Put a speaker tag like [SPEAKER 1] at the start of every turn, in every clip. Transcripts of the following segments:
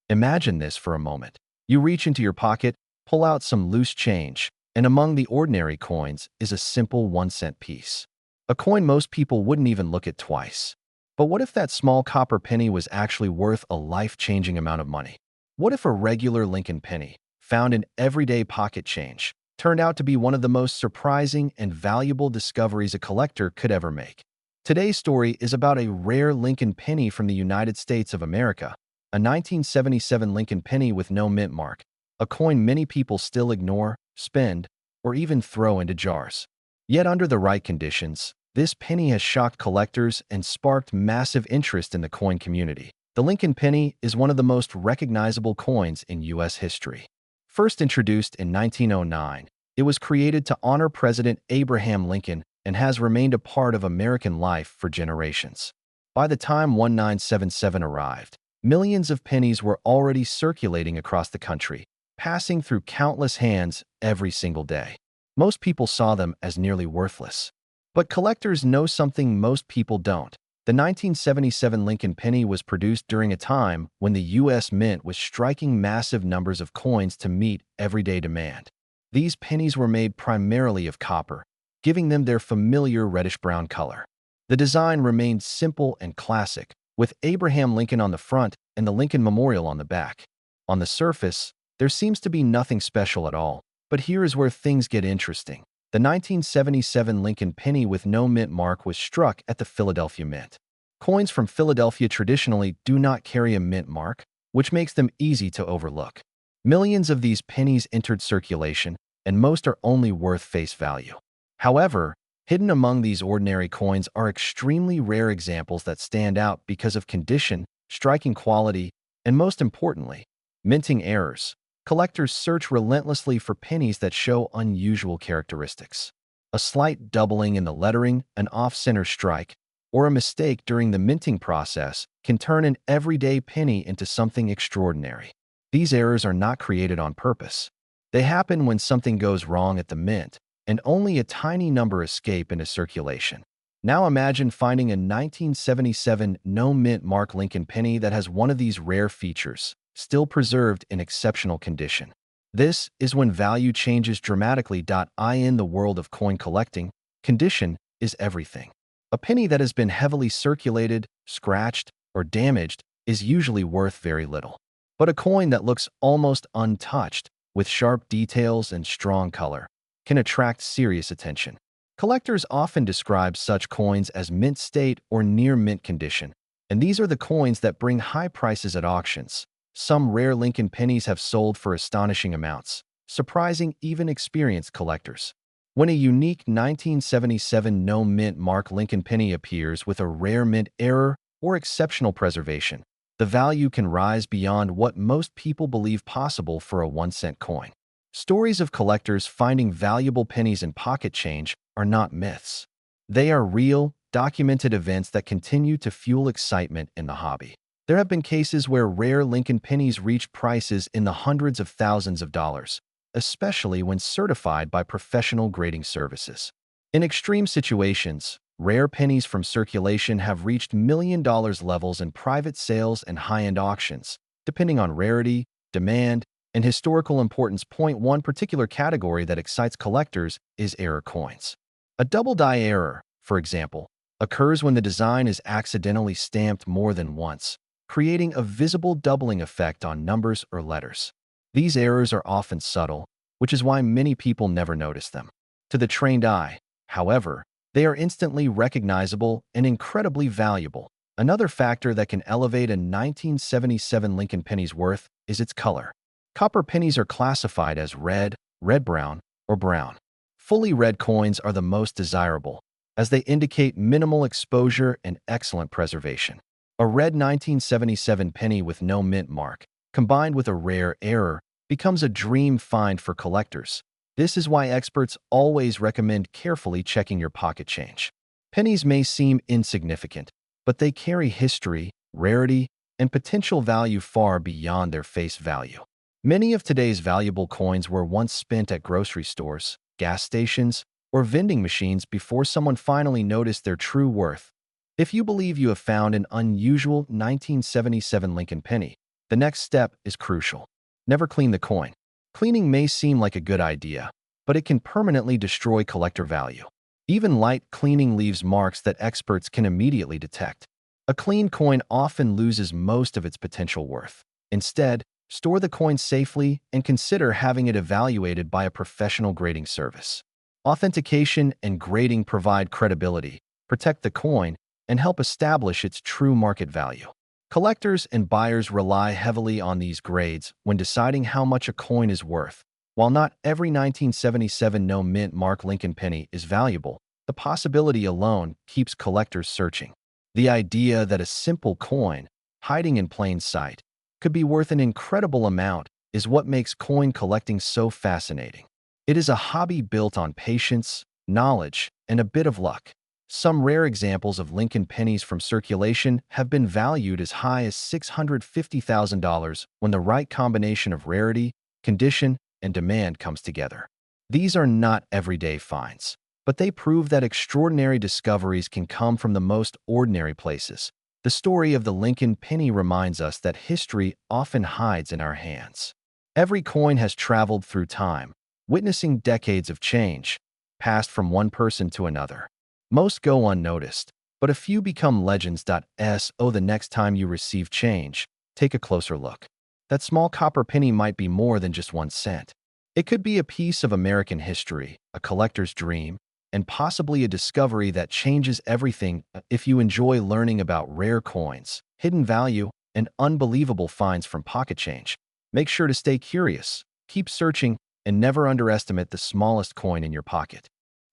[SPEAKER 1] Imagine this for a moment. You reach into your pocket, pull out some loose change, and among the ordinary coins is a simple 1-cent piece. A coin most people wouldn't even look at twice. But what if that small copper penny was actually worth a life-changing amount of money? What if a regular Lincoln penny, found in everyday pocket change, turned out to be one of the most surprising and valuable discoveries a collector could ever make? Today's story is about a rare Lincoln penny from the United States of America, a 1977 Lincoln penny with no mint mark, a coin many people still ignore, spend, or even throw into jars. Yet under the right conditions, this penny has shocked collectors and sparked massive interest in the coin community. The Lincoln penny is one of the most recognizable coins in U.S. history. First introduced in 1909, it was created to honor President Abraham Lincoln and has remained a part of American life for generations. By the time 1977 arrived, millions of pennies were already circulating across the country, passing through countless hands every single day. Most people saw them as nearly worthless. But collectors know something most people don't. The 1977 Lincoln penny was produced during a time when the U.S. Mint was striking massive numbers of coins to meet everyday demand. These pennies were made primarily of copper, giving them their familiar reddish-brown color. The design remained simple and classic, with Abraham Lincoln on the front and the Lincoln Memorial on the back. On the surface, there seems to be nothing special at all, but here is where things get interesting. The 1977 Lincoln penny with no mint mark was struck at the Philadelphia Mint. Coins from Philadelphia traditionally do not carry a mint mark, which makes them easy to overlook. Millions of these pennies entered circulation, and most are only worth face value. However, hidden among these ordinary coins are extremely rare examples that stand out because of condition, striking quality, and most importantly, minting errors. Collectors search relentlessly for pennies that show unusual characteristics. A slight doubling in the lettering, an off-center strike, or a mistake during the minting process can turn an everyday penny into something extraordinary. These errors are not created on purpose. They happen when something goes wrong at the mint, and only a tiny number escape into circulation. Now imagine finding a 1977 no-mint mark Lincoln penny that has one of these rare features, still preserved in exceptional condition. This is when value changes dramatically. In the world of coin collecting, condition is everything. A penny that has been heavily circulated, scratched, or damaged is usually worth very little. But a coin that looks almost untouched, with sharp details and strong color, can attract serious attention. Collectors often describe such coins as mint state or near mint condition, and these are the coins that bring high prices at auctions. Some rare Lincoln pennies have sold for astonishing amounts, surprising even experienced collectors. When a unique 1977 no-mint mark Lincoln penny appears with a rare mint error or exceptional preservation, the value can rise beyond what most people believe possible for a 1-cent coin. Stories of collectors finding valuable pennies in pocket change are not myths. They are real, documented events that continue to fuel excitement in the hobby. There have been cases where rare Lincoln pennies reached prices in the hundreds of thousands of dollars, especially when certified by professional grading services. In extreme situations, rare pennies from circulation have reached million-dollar levels in private sales and high-end auctions, depending on rarity, demand, and historical importance. One particular category that excites collectors is error coins. A double die error, for example, occurs when the design is accidentally stamped more than once, creating a visible doubling effect on numbers or letters. These errors are often subtle, which is why many people never notice them. To the trained eye, however, they are instantly recognizable and incredibly valuable. Another factor that can elevate a 1977 Lincoln penny's worth is its color. Copper pennies are classified as red, red-brown, or brown. Fully red coins are the most desirable, as they indicate minimal exposure and excellent preservation. A red 1977 penny with no mint mark, combined with a rare error, becomes a dream find for collectors. This is why experts always recommend carefully checking your pocket change. Pennies may seem insignificant, but they carry history, rarity, and potential value far beyond their face value. Many of today's valuable coins were once spent at grocery stores, gas stations, or vending machines before someone finally noticed their true worth. If you believe you have found an unusual 1977 Lincoln penny, The next step is crucial. Never clean the coin. Cleaning may seem like a good idea, but it can permanently destroy collector value. Even light cleaning leaves marks that experts can immediately detect. A clean coin often loses most of its potential worth. Instead, store the coin safely and consider having it evaluated by a professional grading service. Authentication and grading provide credibility, protect the coin, and help establish its true market value. Collectors and buyers rely heavily on these grades when deciding how much a coin is worth. While not every 1977 no mint mark Lincoln penny is valuable, the possibility alone keeps collectors searching. The idea that a simple coin, hiding in plain sight, could be worth an incredible amount is what makes coin collecting so fascinating. It is a hobby built on patience, knowledge, and a bit of luck. Some rare examples of Lincoln pennies from circulation have been valued as high as $650,000 when the right combination of rarity, condition, and demand comes together. These are not everyday finds, but they prove that extraordinary discoveries can come from the most ordinary places. The story of the Lincoln penny reminds us that history often hides in our hands. Every coin has traveled through time, witnessing decades of change, passed from one person to another. Most go unnoticed, but a few become legends. So the next time you receive change, take a closer look. That small copper penny might be more than just 1 cent. It could be a piece of American history, a collector's dream, and possibly a discovery that changes everything. If you enjoy learning about rare coins, hidden value, and unbelievable finds from pocket change, make sure to stay curious, keep searching, and never underestimate the smallest coin in your pocket.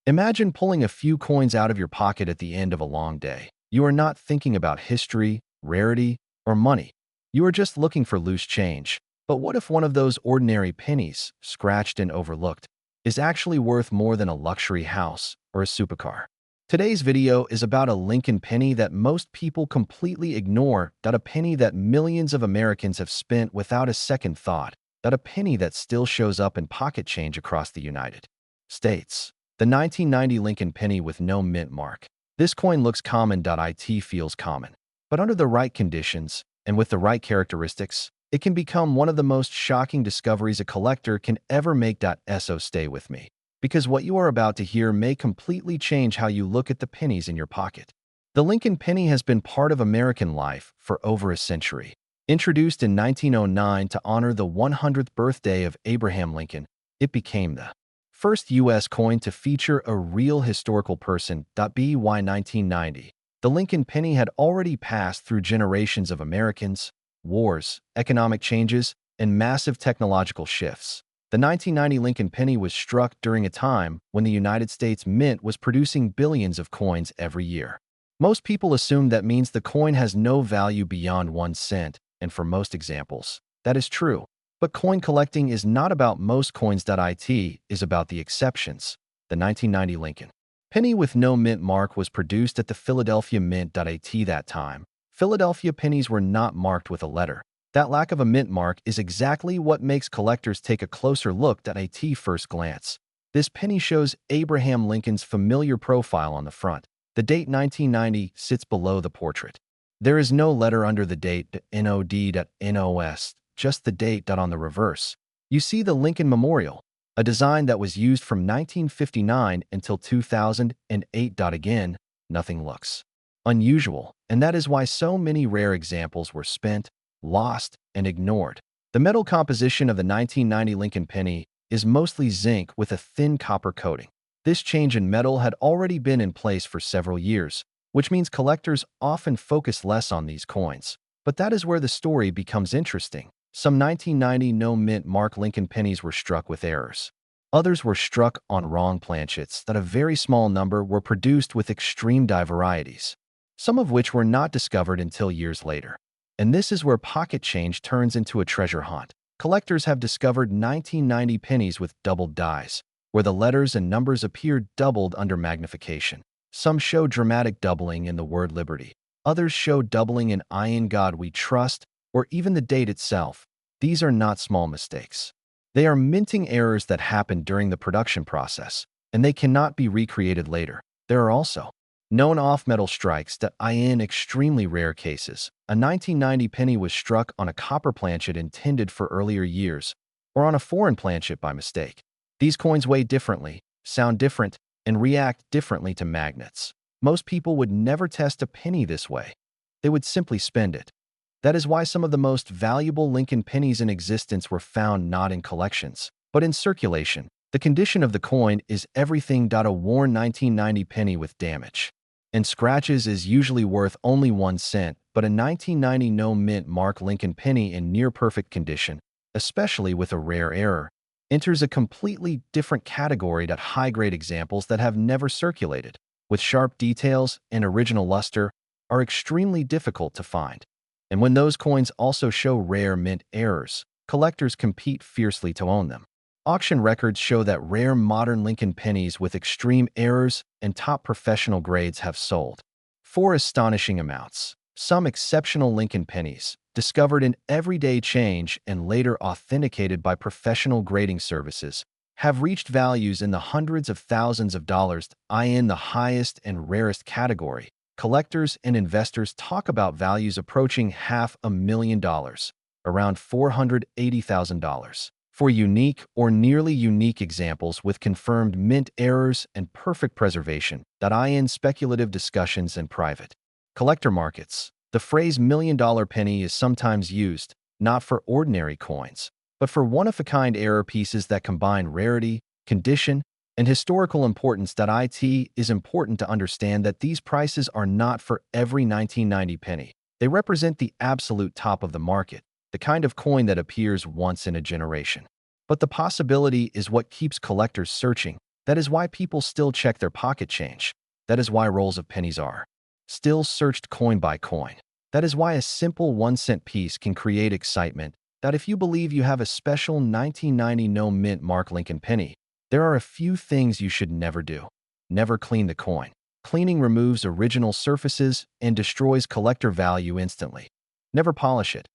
[SPEAKER 1] Imagine pulling a few coins out of your pocket at the end of a long day. You are not thinking about history, rarity, or money. You are just looking for loose change. But what if one of those ordinary pennies, scratched and overlooked, is actually worth more than a luxury house or a supercar? Today's video is about a Lincoln penny that most people completely ignore, a penny that millions of Americans have spent without a second thought, a penny that still shows up in pocket change across the United States. The 1990 Lincoln penny with no mint mark. This coin looks common. It feels common. But under the right conditions, and with the right characteristics, it can become one of the most shocking discoveries a collector can ever make. So stay with me, because what you are about to hear may completely change how you look at the pennies in your pocket. The Lincoln penny has been part of American life for over a century. Introduced in 1909 to honor the 100th birthday of Abraham Lincoln, it became the first U.S. coin to feature a real historical person. By 1990, the Lincoln penny had already passed through generations of Americans, wars, economic changes, and massive technological shifts. The 1990 Lincoln penny was struck during a time when the United States Mint was producing billions of coins every year. Most people assume that means the coin has no value beyond 1 cent, and for most examples, that is true. But coin collecting is not about most coins. It is about the exceptions. The 1990 Lincoln penny with no mint mark was produced at the Philadelphia Mint. At that time, Philadelphia pennies were not marked with a letter. That lack of a mint mark is exactly what makes collectors take a closer look at first glance. This penny shows Abraham Lincoln's familiar profile on the front. The date 1990 sits below the portrait. There is no letter under the date NOD.NOS, just the date. On the reverse, you see the Lincoln Memorial, a design that was used from 1959 until 2008. Again, nothing looks unusual, and that is why so many rare examples were spent, lost, and ignored. The metal composition of the 1990 Lincoln penny is mostly zinc with a thin copper coating. This change in metal had already been in place for several years, which means collectors often focus less on these coins. But that is where the story becomes interesting. Some 1990 no mint mark Lincoln pennies were struck with errors. Others were struck on wrong planchets. A very small number were produced with extreme die varieties, some of which were not discovered until years later. And this is where pocket change turns into a treasure hunt. Collectors have discovered 1990 pennies with doubled dies, where the letters and numbers appear doubled under magnification. Some show dramatic doubling in the word liberty. Others show doubling in I in God we trust, or even the date itself. These are not small mistakes. They are minting errors that happen during the production process, and they cannot be recreated later. There are also Known off-metal strikes that in extremely rare cases. A 1990 penny was struck on a copper planchet intended for earlier years, or on a foreign planchet by mistake. These coins weigh differently, sound different, and react differently to magnets. Most people would never test a penny this way. They would simply spend it. That is why some of the most valuable Lincoln pennies in existence were found not in collections, but in circulation. The condition of the coin is everything. A worn 1990 penny with damage and scratches is usually worth only 1 cent, but a 1990 no mint mark Lincoln penny in near-perfect condition, especially with a rare error, enters a completely different category. High-grade examples that have never circulated, with sharp details and original luster, are extremely difficult to find. And when those coins also show rare mint errors, collectors compete fiercely to own them. Auction records show that rare modern Lincoln pennies with extreme errors and top professional grades have sold for astonishing amounts. Some exceptional Lincoln pennies, discovered in everyday change and later authenticated by professional grading services, have reached values in the hundreds of thousands of dollars. In the highest and rarest category, collectors and investors talk about values approaching $500,000, around $480,000. For unique or nearly unique examples with confirmed mint errors and perfect preservation. In speculative discussions and private collector markets, the phrase $1,000,000 penny is sometimes used, not for ordinary coins, but for one-of-a-kind error pieces that combine rarity, condition, and historical importance. It is important to understand that these prices are not for every 1990 penny. They represent the absolute top of the market, the kind of coin that appears once in a generation. But the possibility is what keeps collectors searching. That is why people still check their pocket change. That is why rolls of pennies are still searched coin by coin. That is why a simple 1-cent piece can create excitement. If you believe you have a special 1990 no mint mark Lincoln penny, there are a few things you should never do. Never clean the coin. Cleaning removes original surfaces and destroys collector value instantly. Never polish it.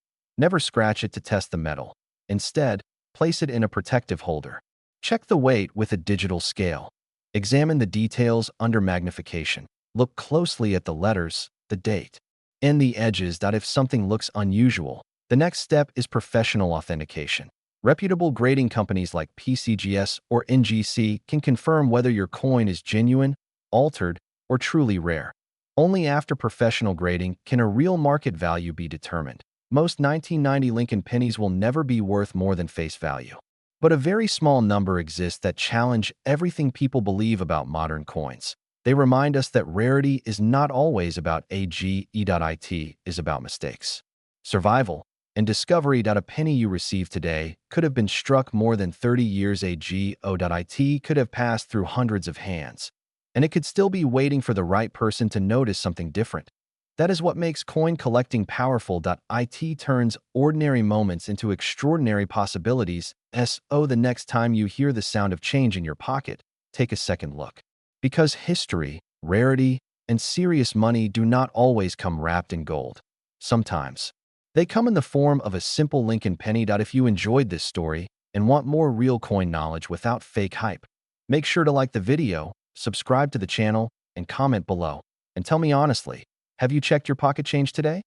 [SPEAKER 1] Never scratch it to test the metal. Instead, place it in a protective holder. Check the weight with a digital scale. Examine the details under magnification. Look closely at the letters, the date, and the edges. If something looks unusual, the next step is professional authentication. Reputable grading companies like PCGS or NGC can confirm whether your coin is genuine, altered, or truly rare. Only after professional grading can a real market value be determined. Most 1990 Lincoln pennies will never be worth more than face value. But a very small number exist that challenge everything people believe about modern coins. They remind us that rarity is not always about AGE. It is about mistakes, survival, and discovery. A penny you receive today could have been struck more than 30 years ago. It could have passed through hundreds of hands, and it could still be waiting for the right person to notice something different. That is what makes coin collecting powerful. It turns ordinary moments into extraordinary possibilities. The next time you hear the sound of change in your pocket, take a second look. Because history, rarity, and serious money do not always come wrapped in gold. Sometimes, they come in the form of a simple Lincoln penny. If you enjoyed this story and want more real coin knowledge without fake hype, make sure to like the video, subscribe to the channel, and comment below. And tell me honestly, have you checked your pocket change today?